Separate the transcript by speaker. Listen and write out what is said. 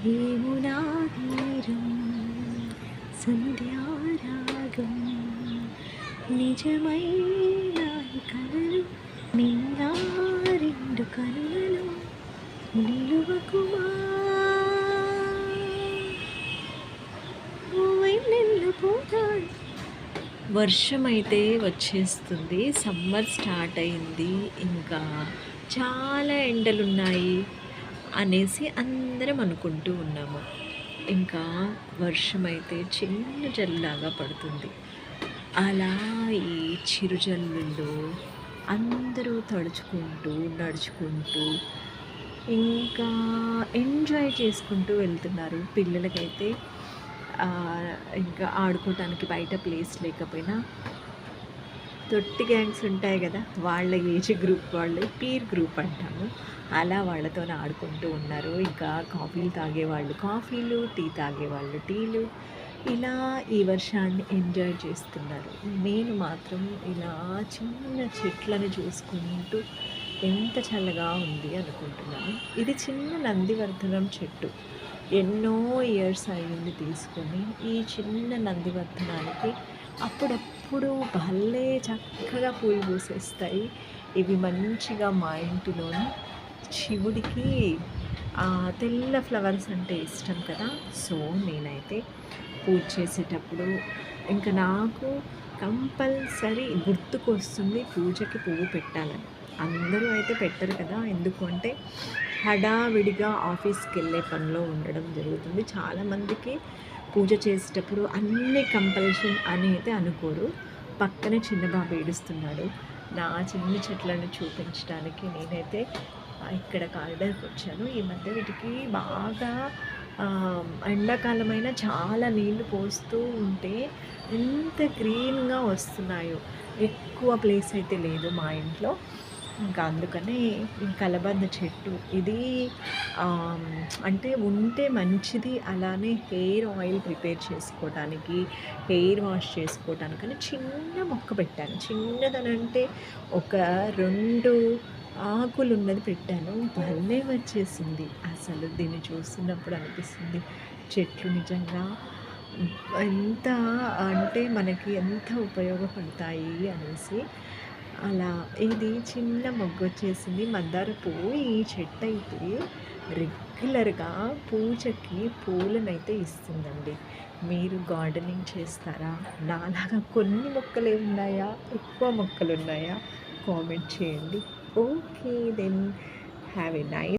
Speaker 1: ఏమునా తీరం సంధ్యారాగం నిజమైన కలలు నీలా రెండు కనులలో నిలువకుమా పోతాడు. వర్షం అయితే వచ్చేస్తుంది, సమ్మర్ స్టార్ట్ అయింది, ఇంకా చాలా ఎండలున్నాయి అనేసి అందరం అనుకుంటూ ఉన్నాము. ఇంకా వర్షం అయితే చిన్న జల్లాగా పడుతుంది. అలా ఈ చిరుజల్లుల్లో అందరూ తడుచుకుంటూ నడుచుకుంటూ ఇంకా ఎంజాయ్ చేసుకుంటూ వెళ్తున్నారు. పిల్లలకైతే ఇంకా ఆడుకోవటానికి బయట ప్లేస్ లేకపోయినా తొట్టి గ్యాంగ్స్ ఉంటాయి కదా, వాళ్ళ ఏజ్ గ్రూప్ వాళ్ళు పీర్ గ్రూప్ అంటాము, అలా వాళ్ళతో ఆడుకుంటూ ఉన్నారు. ఇంకా కాఫీలు తాగేవాళ్ళు కాఫీలు, టీ తాగేవాళ్ళు టీలు, ఇలా ఈ వర్షాన్ని ఎంజాయ్ చేస్తున్నారు. నేను మాత్రం ఇలా చిన్న చెట్లను చూసుకుంటూ ఎంత చల్లగా ఉంది అనుకుంటున్నాను. ఇది చిన్న నందివర్ధనం చెట్టు, ఎన్నో ఇయర్స్ అయ్యింది తీసుకొని. ఈ చిన్న నందివర్ధనానికి అప్పుడప్పుడు భలే చక్కగా పూలు పూసేస్తాయి. ఇవి మంచిగా మా ఇంటిలోని శివుడికి తెల్ల ఫ్లవర్స్ అంటే ఇష్టం కదా, సో నేనైతే పూజ చేసేటప్పుడు ఇంకా నాకు కంపల్సరీ గుర్తుకొస్తుంది పూజకి పువ్వు పెట్టాలని. అందరూ అయితే పెట్టరు కదా, ఎందుకంటే హడావిడిగా ఆఫీస్కి వెళ్ళే పనిలో ఉండడం జరుగుతుంది. చాలామందికి పూజ చేసేటప్పుడు అన్ని కంపల్షన్ అని అయితే అనుకోరు. పక్కనే చిన్న బాబు ఏడుస్తున్నాడు. నా చిన్న చెట్లను చూపించడానికి నేనైతే ఇక్కడ కారిడార్కి వచ్చాను. ఈ మధ్య వీటికి బాగా ఎండాకాలమైన చాలా నీళ్లు పోస్తూ ఉంటే ఎంత గ్రీన్గా వస్తున్నాయో. ఎక్కువ ప్లేస్ అయితే లేదు మా ఇంట్లో, ఇంకా అందుకనే ఈ కలబంద చెట్టు ఇది అంటే ఉంటే మంచిది. అలానే హెయిర్ ఆయిల్ ప్రిపేర్ చేసుకోవడానికి, హెయిర్ వాష్ చేసుకోవటానికని చిన్న మొక్క పెట్టాను. చిన్నదనంటే ఒక 2 ఆకులు ఉన్నది పెట్టాను, భలే వచ్చేసింది. అసలు దీన్ని చూస్తున్నప్పుడు అనిపిస్తుంది చెట్లు నిజంగా ఎంత అంటే మనకి ఎంత ఉపయోగపడతాయి అనేసి. అలా ఇది చిన్న మొగ్గు వచ్చేసింది, మందార పువ్వు. ఈ చెట్టు అయితే రెగ్యులర్గా పూజకి పూలనైతే ఇస్తుందండి. మీరు గార్డెనింగ్ చేస్తారా? నాలాగా కొన్ని మొక్కలే ఉన్నాయా, ఎక్కువ మొక్కలు ఉన్నాయా? కామెంట్ చేయండి. Okay then, have a nice